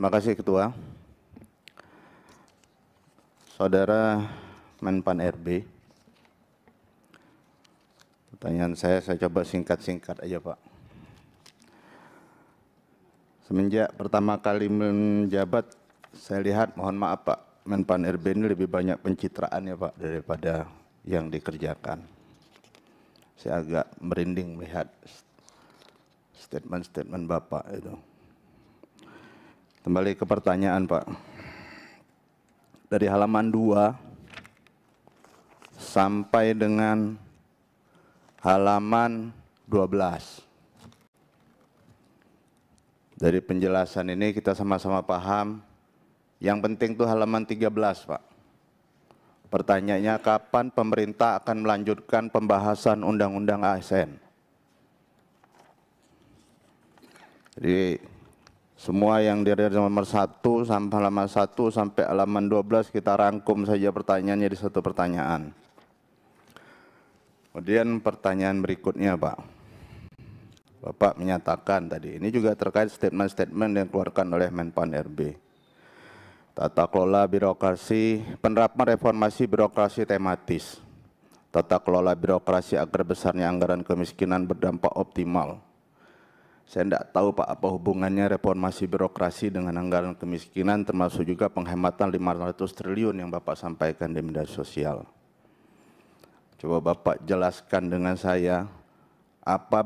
Terima kasih Ketua. Saudara Menpan RB, pertanyaan saya coba singkat-singkat aja Pak. Semenjak pertama kali menjabat, saya lihat, mohon maaf Pak, Menpan RB ini lebih banyak pencitraan ya Pak daripada yang dikerjakan. Saya agak merinding melihat statement-statement Bapak itu. Kembali ke pertanyaan Pak. Dari halaman 2 sampai dengan halaman 12. Dari penjelasan ini kita sama-sama paham, yang penting itu halaman 13 Pak. Pertanyaannya, kapan pemerintah akan melanjutkan pembahasan Undang-Undang ASN? Jadi semua yang dari nomor 1 sampai halaman 1 sampai halaman 12 kita rangkum saja pertanyaannya di satu pertanyaan. Kemudian pertanyaan berikutnya Pak. Bapak menyatakan tadi, ini juga terkait statement-statement yang dikeluarkan oleh Menpan RB. Tata kelola birokrasi, penerapan reformasi birokrasi tematis. Tata kelola birokrasi agar besarnya anggaran kemiskinan berdampak optimal. Saya tidak tahu Pak apa hubungannya reformasi birokrasi dengan anggaran kemiskinan, termasuk juga penghematan 500 triliun yang Bapak sampaikan di media sosial. Coba Bapak jelaskan dengan saya, apa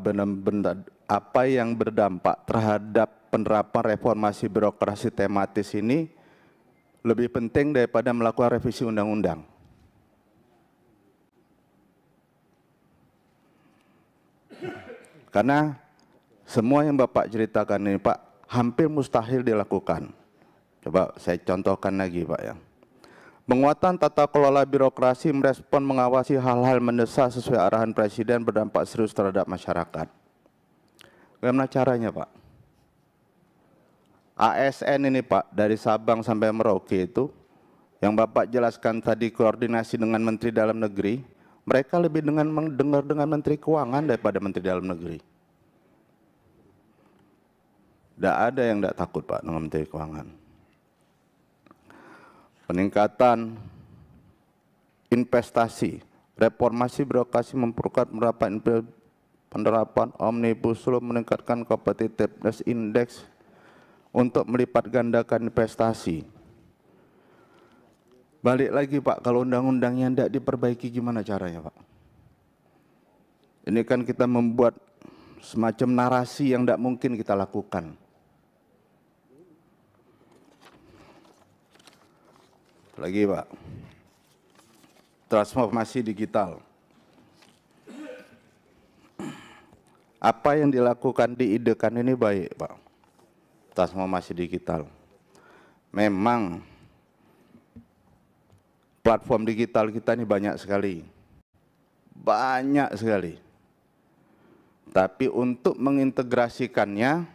yang berdampak terhadap penerapan reformasi birokrasi tematis ini lebih penting daripada melakukan revisi undang-undang. Karena semua yang Bapak ceritakan ini Pak, hampir mustahil dilakukan. Coba saya contohkan lagi Pak ya. Penguatan tata kelola birokrasi merespon mengawasi hal-hal mendesak sesuai arahan Presiden berdampak serius terhadap masyarakat. Bagaimana caranya Pak? ASN ini Pak, dari Sabang sampai Merauke itu, yang Bapak jelaskan tadi koordinasi dengan Menteri Dalam Negeri, mereka lebih mendengar dengan Menteri Keuangan daripada Menteri Dalam Negeri. Tidak ada yang tidak takut Pak dengan Menteri Keuangan. Peningkatan investasi, reformasi birokrasi memperkuat penerapan omnibus law, meningkatkan competitiveness index untuk melipat gandakan investasi. Balik lagi Pak, kalau undang-undangnya tidak diperbaiki gimana caranya Pak? Ini kan kita membuat semacam narasi yang tidak mungkin kita lakukan. Lagi Pak, transformasi digital. Apa yang dilakukan, diidekan ini baik Pak, transformasi digital. Memang platform digital kita ini banyak sekali. Banyak sekali. Tapi untuk mengintegrasikannya,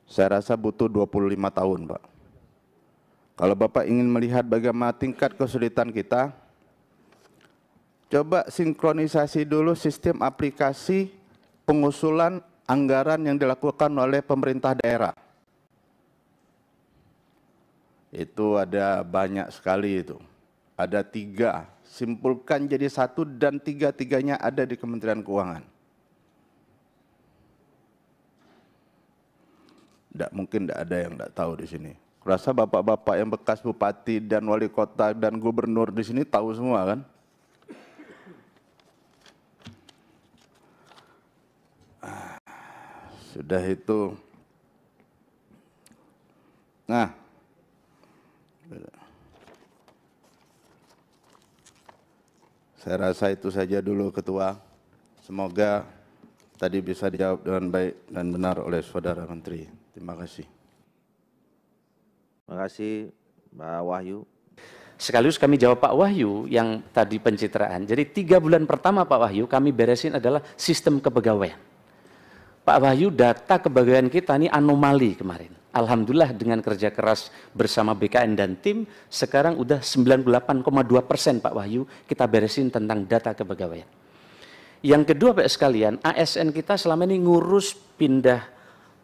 saya rasa butuh 25 tahun Pak. Kalau Bapak ingin melihat bagaimana tingkat kesulitan kita, coba sinkronisasi dulu sistem aplikasi pengusulan anggaran yang dilakukan oleh pemerintah daerah. Itu ada banyak sekali itu. Ada 3, simpulkan jadi 1 dan 3-tiganya ada di Kementerian Keuangan. Tidak mungkin tidak ada yang tidak tahu di sini. Kurasa bapak-bapak yang bekas bupati dan wali kota dan gubernur di sini tahu semua kan? Sudah itu. Nah, saya rasa itu saja dulu Ketua. Semoga tadi bisa dijawab dengan baik dan benar oleh Saudara Menteri. Terima kasih. Terima kasih Pak Wahyu. Sekaligus kami jawab Pak Wahyu yang tadi pencitraan. Jadi 3 bulan pertama Pak Wahyu kami beresin adalah sistem kepegawaian. Pak Wahyu, data kepegawaian kita ini anomali kemarin. Alhamdulillah dengan kerja keras bersama BKN dan tim, sekarang udah 98,2% Pak Wahyu kita beresin tentang data kepegawaian. Yang kedua Pak sekalian, ASN kita selama ini ngurus pindah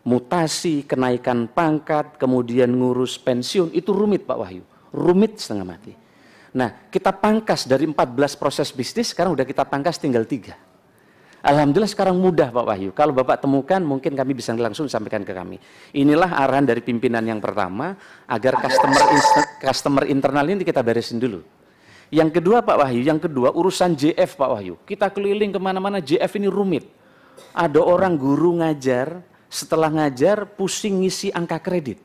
mutasi, kenaikan pangkat, kemudian ngurus pensiun, itu rumit Pak Wahyu. Rumit setengah mati. Nah, kita pangkas dari 14 proses bisnis, sekarang udah kita pangkas tinggal 3. Alhamdulillah sekarang mudah Pak Wahyu. Kalau Bapak temukan mungkin kami bisa langsung sampaikan ke kami. Inilah arahan dari pimpinan yang pertama agar customer internal ini kita beresin dulu. Yang kedua Pak Wahyu, urusan JF Pak Wahyu. Kita keliling kemana-mana, JF ini rumit. Ada orang guru ngajar, setelah ngajar pusing ngisi angka kredit.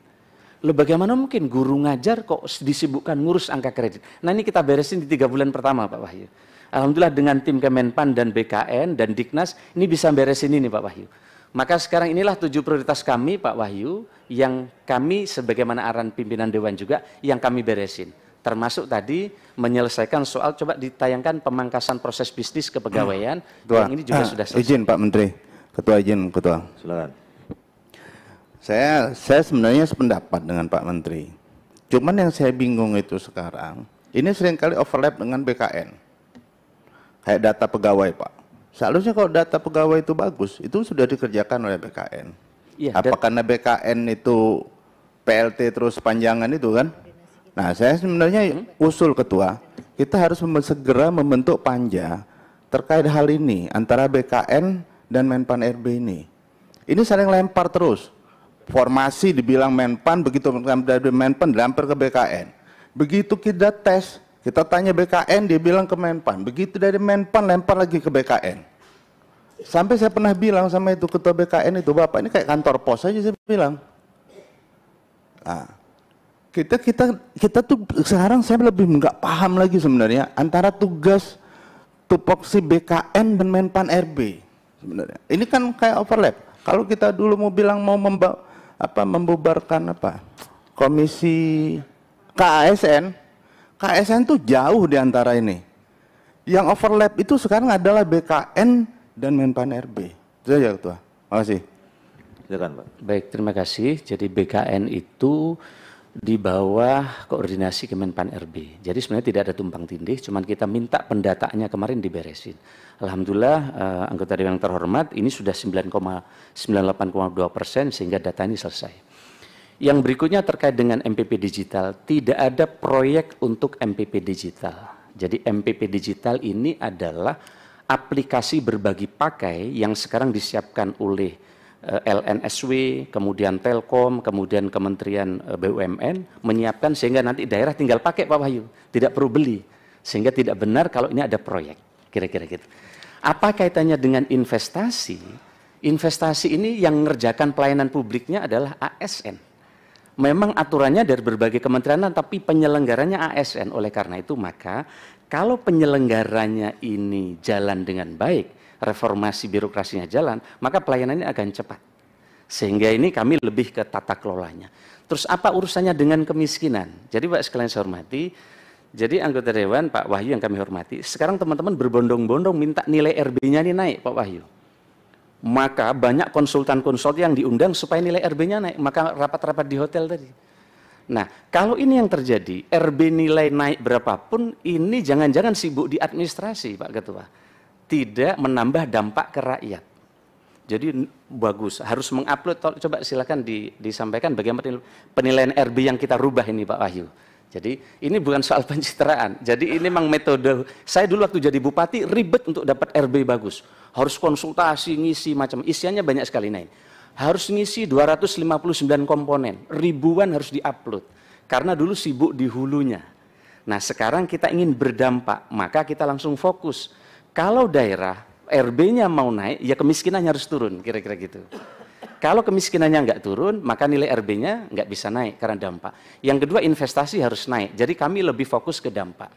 Loh bagaimana mungkin guru ngajar kok disibukkan ngurus angka kredit. Nah ini kita beresin di 3 bulan pertama Pak Wahyu. Alhamdulillah dengan tim Kemenpan dan BKN dan Diknas ini bisa beresin ini Pak Wahyu. Maka sekarang inilah 7 prioritas kami Pak Wahyu yang kami sebagaimana arahan pimpinan Dewan juga yang kami beresin. Termasuk tadi menyelesaikan soal, coba ditayangkan pemangkasan proses bisnis kepegawaian yang ini juga sudah selesai. Izin Pak Menteri, Ketua izin Ketua. Silakan. Saya sebenarnya sependapat dengan Pak Menteri. Cuman yang saya bingung itu sekarang, ini seringkali overlap dengan BKN. Kayak data pegawai Pak. Seharusnya kalau data pegawai itu bagus, itu sudah dikerjakan oleh BKN. Ya, apa karena BKN itu PLT terus panjangan itu kan? Nah saya sebenarnya usul Ketua, kita harus segera membentuk panja terkait hal ini antara BKN dan Menpan RB ini. Ini saling lempar terus. Formasi dibilang Menpan, begitu dari Menpan dilempar ke BKN. Begitu kita tes, kita tanya BKN, dia bilang ke Menpan. Begitu dari Menpan, lempar lagi ke BKN. Sampai saya pernah bilang sama itu Ketua BKN itu, Bapak ini kayak kantor pos aja saya bilang. Nah, kita tuh sekarang saya lebih nggak paham lagi sebenarnya antara tugas tupoksi BKN dan Menpan RB. Sebenarnya ini kan kayak overlap. Kalau kita dulu mau bilang mau membubarkan komisi KASN tuh jauh di antara ini. Yang overlap itu sekarang adalah BKN dan Menpan RB. Itu saja Ketua. Terima kasih. Silakan Pak. Baik, terima kasih. Jadi BKN itu di bawah koordinasi Kemenpan RB. Jadi sebenarnya tidak ada tumpang tindih, cuman kita minta pendataannya kemarin diberesin. Alhamdulillah anggota Dewan yang terhormat ini sudah 98,2% sehingga data ini selesai. Yang berikutnya terkait dengan MPP digital, tidak ada proyek untuk MPP digital. Jadi MPP digital ini adalah aplikasi berbagi pakai yang sekarang disiapkan oleh LNSW, kemudian Telkom, kemudian Kementerian BUMN menyiapkan sehingga nanti daerah tinggal pakai Pak Wahyu, tidak perlu beli. Sehingga tidak benar kalau ini ada proyek, kira-kira gitu. Apa kaitannya dengan investasi? Investasi ini yang mengerjakan pelayanan publiknya adalah ASN. Memang aturannya dari berbagai kementerian, tapi penyelenggaranya ASN. Oleh karena itu maka kalau penyelenggaranya ini jalan dengan baik, reformasi birokrasinya jalan, maka pelayanannya akan cepat. Sehingga ini kami lebih ke tata kelolanya. Terus apa urusannya dengan kemiskinan? Jadi Pak sekalian saya hormati, jadi anggota Dewan Pak Wahyu yang kami hormati, sekarang teman-teman berbondong-bondong minta nilai RB-nya ini naik Pak Wahyu. Maka banyak konsultan-konsultan yang diundang supaya nilai RB-nya naik, maka rapat-rapat di hotel tadi. Nah, kalau ini yang terjadi, RB nilai naik berapapun, ini jangan-jangan sibuk di administrasi Pak Ketua. Tidak menambah dampak ke rakyat. Jadi bagus, harus mengupload, coba silakan disampaikan bagaimana penilaian RB yang kita rubah ini Pak Wahyu. Jadi ini bukan soal pencitraan, jadi ini memang metode, saya dulu waktu jadi bupati ribet untuk dapat RB bagus. Harus konsultasi, ngisi macam, isiannya banyak sekali naik. Harus ngisi 259 komponen, ribuan harus diupload. Karena dulu sibuk di hulunya. Nah sekarang kita ingin berdampak, maka kita langsung fokus. Kalau daerah RB-nya mau naik, ya kemiskinannya harus turun, kira-kira gitu. Kalau kemiskinannya nggak turun, maka nilai RB-nya nggak bisa naik karena dampak. Yang kedua, investasi harus naik. Jadi kami lebih fokus ke dampak.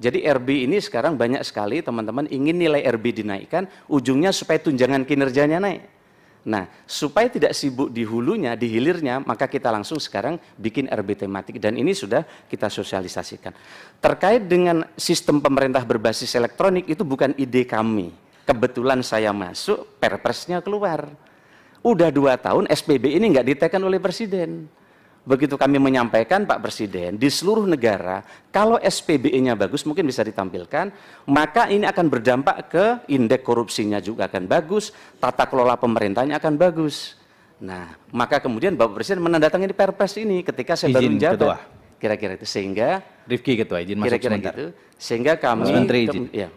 Jadi RB ini sekarang banyak sekali teman-teman ingin nilai RB dinaikkan, ujungnya supaya tunjangan kinerjanya naik. Nah, supaya tidak sibuk di hulunya, di hilirnya, maka kita langsung sekarang bikin RB tematik. Dan ini sudah kita sosialisasikan. Terkait dengan sistem pemerintah berbasis elektronik, itu bukan ide kami. Kebetulan saya masuk, perpresnya keluar. Udah 2 tahun SPB ini nggak ditekan oleh Presiden. Begitu kami menyampaikan Pak Presiden, di seluruh negara, kalau SPBE-nya bagus, mungkin bisa ditampilkan, maka ini akan berdampak ke indeks korupsinya juga akan bagus, tata kelola pemerintahnya akan bagus. Nah, maka kemudian Bapak Presiden menandatangani Perpres ini ketika saya baru Izin, menjabat. Ketua. Kira-kira itu, sehingga Rifki Ketua, izin masuk kira-kira sebentar. gitu, sehingga kami Mas Menteri izin. ya,